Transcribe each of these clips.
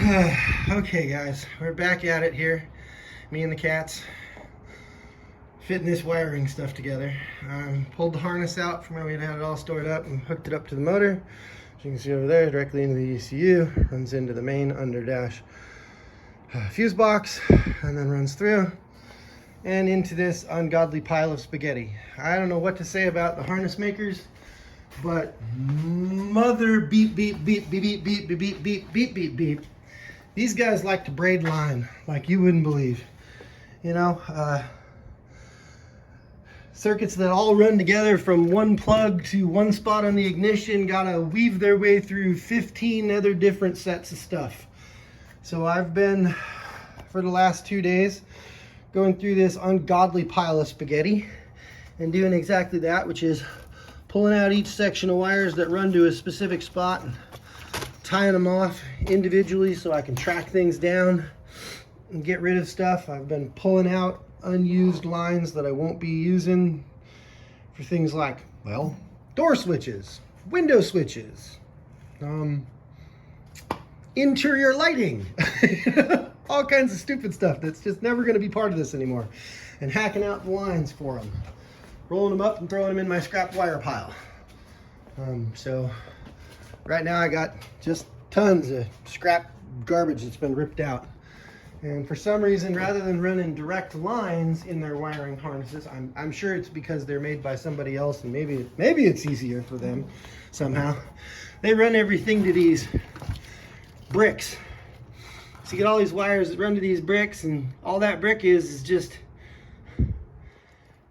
Okay guys, we're back at it here. Me and the cats fitting this wiring stuff together. Pulled the harness out from where we had it all stored up and hooked it up to the motor. As you can see over there, directly into the ECU, runs into the main under dash fuse box, and then runs through and into this ungodly pile of spaghetti. I don't know what to say about the harness makers, but mother beep beep beep beep beep beep beep beep beep beep beep beep. These guys like to braid line like you wouldn't believe. You know, circuits that all run together from one plug to one spot on the ignition gotta weave their way through 15 other different sets of stuff. So I've been, for the last 2 days, going through this ungodly pile of spaghetti and doing exactly that, which is pulling out each section of wires that run to a specific spot and tying them off individually so I can track things down and get rid of stuff. I've been pulling out unused lines that I won't be using for things like, well, door switches, window switches, interior lighting, all kinds of stupid stuff that's just never going to be part of this anymore, and hacking out the lines for them, rolling them up and throwing them in my scrap wire pile. So right now I got just tons of scrap garbage that's been ripped out. And for some reason, rather than running direct lines in their wiring harnesses, I'm sure it's because they're made by somebody else and maybe it's easier for them somehow. They run everything to these bricks. So you get all these wires that run to these bricks, and all that brick is just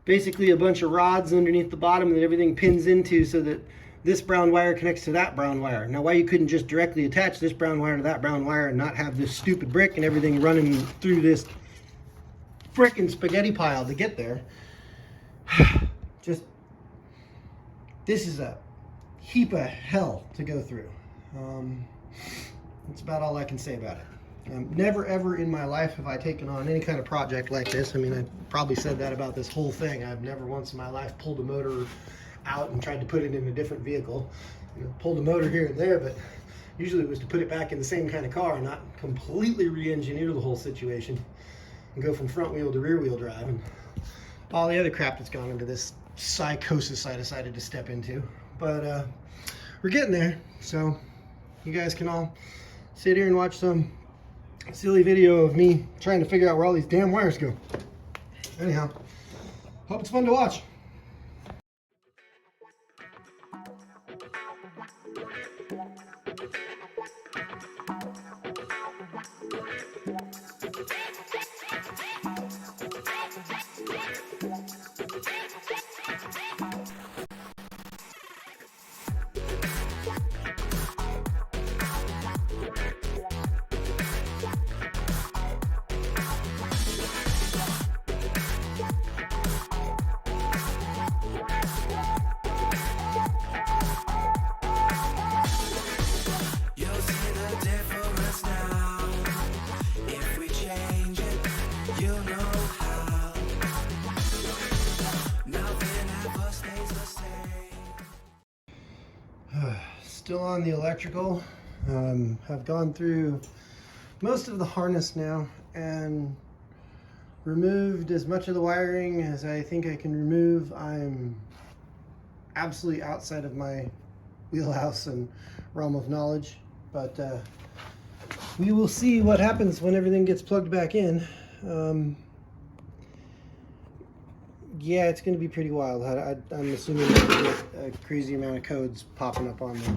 basically a bunch of rods underneath the bottom that everything pins into so that this brown wire connects to that brown wire. Now, why you couldn't just directly attach this brown wire to that brown wire and not have this stupid brick and everything running through this frickin' spaghetti pile to get there? Just, this is a heap of hell to go through. That's about all I can say about it. Never ever in my life have I taken on any kind of project like this. I mean, I probably said that about this whole thing. I've never once in my life pulled a motor out and tried to put it in a different vehicle. You know, pulled a motor here and there, but usually it was to put it back in the same kind of car and not completely re-engineer the whole situation and go from front wheel to rear wheel drive and all the other crap that's gone into this psychosis I decided to step into. But we're getting there, so you guys can all sit here and watch some silly video of me trying to figure out where all these damn wires go. Anyhow, hope it's fun to watch. Still on the electrical. Have gone through most of the harness now and removed as much of the wiring as I think I can remove. I'm absolutely outside of my wheelhouse and realm of knowledge, but we will see what happens when everything gets plugged back in. Yeah, it's going to be pretty wild. I'm assuming we'll get a crazy amount of codes popping up on the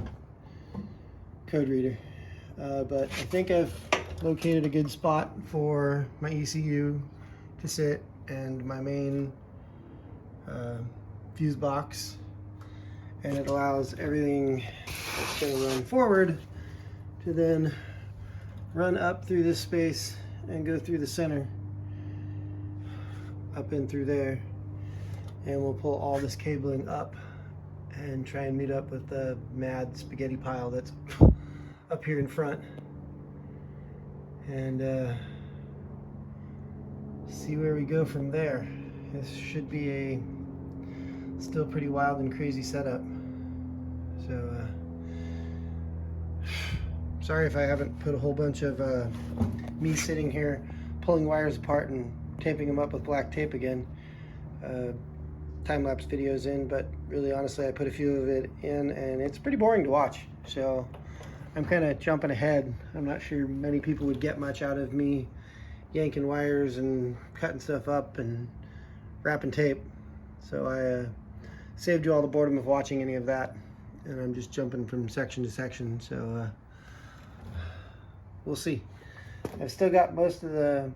code reader. But I think I've located a good spot for my ECU to sit and my main fuse box. And it allows everything that's going to run forward to then run up through this space and go through the center, up in through there. And we'll pull all this cabling up and try and meet up with the mad spaghetti pile that's up here in front, and see where we go from there. This should be a still pretty wild and crazy setup. So Sorry if I haven't put a whole bunch of me sitting here pulling wires apart and taping them up with black tape again. Time-lapse videos in, but really honestly I put a few of it in and it's pretty boring to watch, so I'm kind of jumping ahead. I'm not sure many people would get much out of me yanking wires and cutting stuff up and wrapping tape, so I saved you all the boredom of watching any of that, and I'm just jumping from section to section, so we'll see. I've still got most of the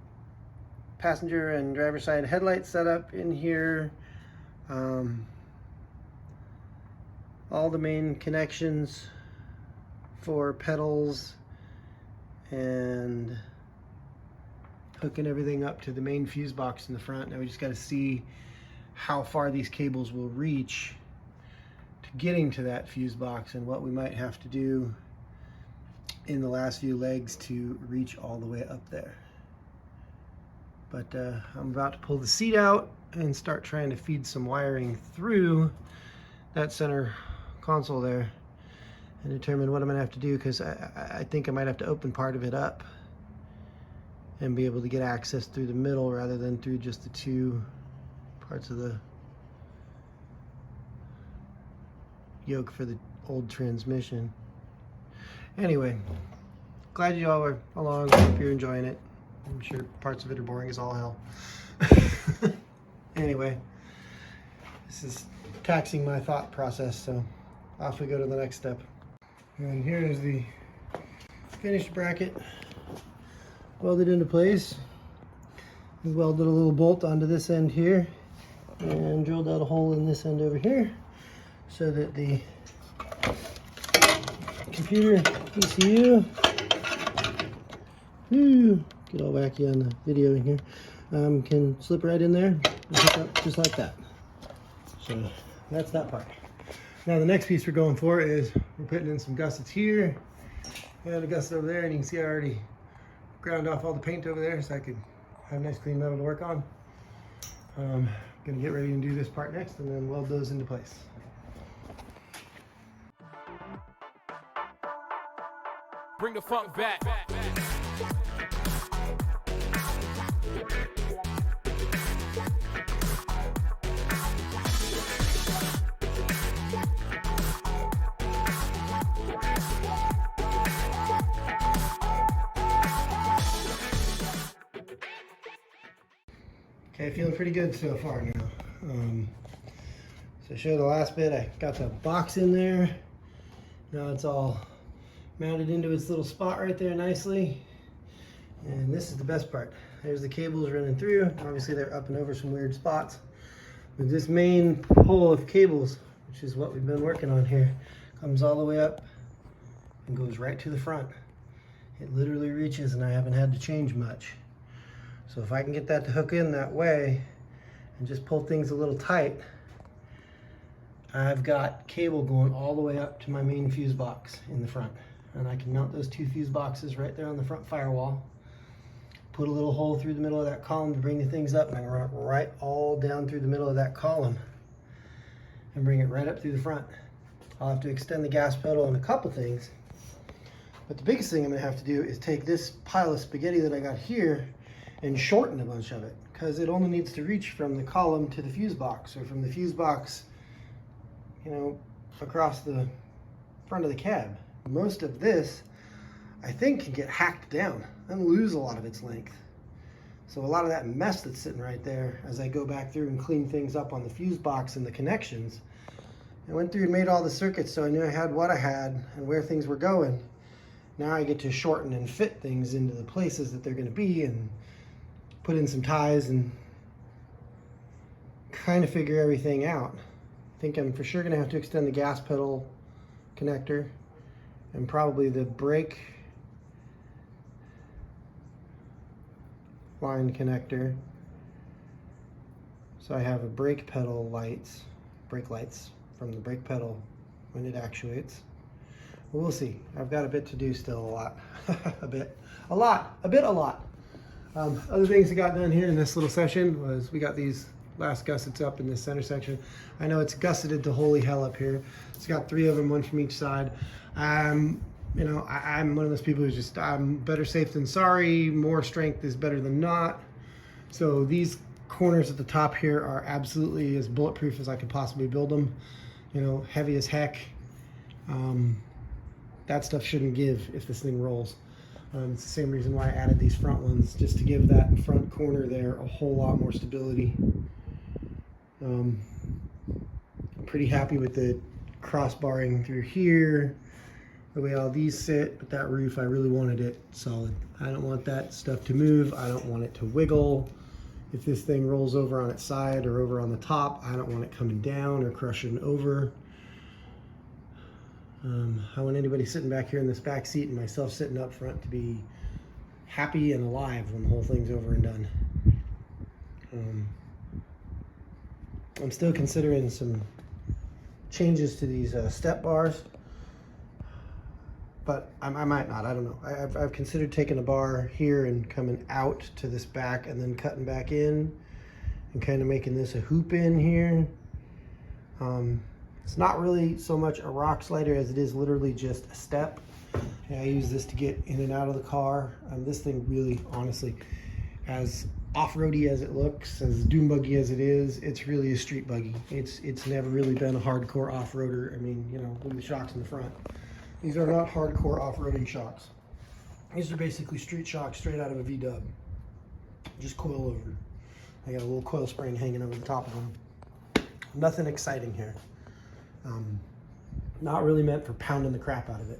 passenger and driver side headlights set up in here. All the main connections for pedals and hooking everything up to the main fuse box in the front. Now we just got to see how far these cables will reach to getting to that fuse box and what we might have to do in the last few legs to reach all the way up there. But I'm about to pull the seat out and start trying to feed some wiring through that center console there and determine what I'm gonna have to do, because I think I might have to open part of it up and be able to get access through the middle rather than through just the two parts of the yoke for the old transmission. Anyway, glad you all were along. Hope you're enjoying it. I'm sure parts of it are boring as all hell. Anyway, this is taxing my thought process, so off we go to the next step. And here is the finished bracket welded into place. We welded a little bolt onto this end here and drilled out a hole in this end over here so that the computer ECU, get all wacky on the video in here, can slip right in there and hook up just like that. So that's that part. Now the next piece we're going for is we're putting in some gussets here and a gusset over there, and you can see I already ground off all the paint over there so I could have nice clean metal to work on. Gonna get ready and do this part next and then weld those into place. Bring the funk back. Okay, feeling pretty good so far now. So show the last bit, I got the box in there. Now it's all mounted into its little spot right there nicely. And this is the best part. There's the cables running through. Obviously they're up and over some weird spots. But this main pole of cables, which is what we've been working on here, comes all the way up and goes right to the front. It literally reaches, and I haven't had to change much. So if I can get that to hook in that way and just pull things a little tight, I've got cable going all the way up to my main fuse box in the front. And I can mount those two fuse boxes right there on the front firewall, put a little hole through the middle of that column to bring the things up, and I can run it right all down through the middle of that column and bring it right up through the front. I'll have to extend the gas pedal and a couple things, but the biggest thing I'm gonna have to do is take this pile of spaghetti that I got here and shorten a bunch of it, because it only needs to reach from the column to the fuse box, or from the fuse box, you know, across the front of the cab. Most of this, I think, can get hacked down and lose a lot of its length. So a lot of that mess that's sitting right there, as I go back through and clean things up on the fuse box and the connections, I went through and made all the circuits so I knew I had what I had and where things were going. Now I get to shorten and fit things into the places that they're going to be and put in some ties and kind of figure everything out. I think I'm for sure going to have to extend the gas pedal connector and probably the brake line connector, so I have a brake pedal lights, brake lights from the brake pedal when it actuates. Well, we'll see. I've got a bit to do still, a lot. a lot. Other things that got done here in this little session was we got these last gussets up in this center section. I know it's gusseted to holy hell up here. It's got 3 of them, 1 from each side. You know, I'm one of those people who's just, I'm better safe than sorry. More strength is better than not. So these corners at the top here are absolutely as bulletproof as I could possibly build them. You know, heavy as heck. That stuff shouldn't give if this thing rolls. It's the same reason why I added these front ones, just to give that front corner there a whole lot more stability. I'm pretty happy with the crossbarring through here, the way all these sit, but that roof, I really wanted it solid. I don't want that stuff to move. I don't want it to wiggle. If this thing rolls over on its side or over on the top, I don't want it coming down or crushing over. I want anybody sitting back here in this back seat and myself sitting up front to be happy and alive when the whole thing's over and done. I'm still considering some changes to these step bars, but I might not. I don't know. I've considered taking a bar here and coming out to this back and then cutting back in and kind of making this a hoop in here. It's not really so much a rock slider as it is literally just a step. I use this to get in and out of the car. This thing really, honestly, as off-roady as it looks, as dune buggy as it is, it's really a street buggy. It's never really been a hardcore off-roader. I mean, you know, look at the shocks in the front. These are not hardcore off-roading shocks. These are basically street shocks straight out of a V-dub. Just coil over. I got a little coil spring hanging over the top of them. Nothing exciting here. Not really meant for pounding the crap out of it.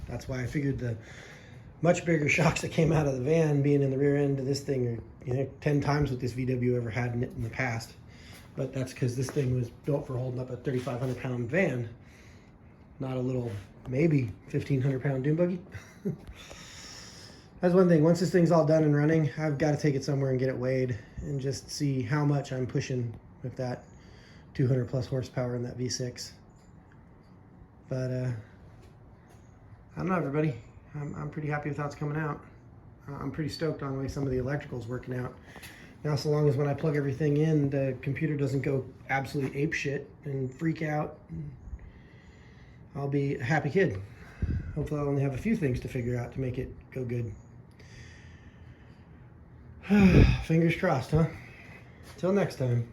That's why I figured the much bigger shocks that came out of the van being in the rear end of this thing are, you know, 10 times what this VW ever had in it in the past. But that's because this thing was built for holding up a 3,500 pound van, not a little, maybe 1,500 pound dune buggy. That's one thing. Once this thing's all done and running, I've got to take it somewhere and get it weighed and just see how much I'm pushing with that 200 plus horsepower in that V6. But I don't know, everybody. I'm pretty happy with how it's coming out. I'm pretty stoked on the way some of the electrical's working out. Now, so long as when I plug everything in, the computer doesn't go absolutely ape shit and freak out, I'll be a happy kid. Hopefully I'll only have a few things to figure out to make it go good. Fingers crossed, huh? Till next time.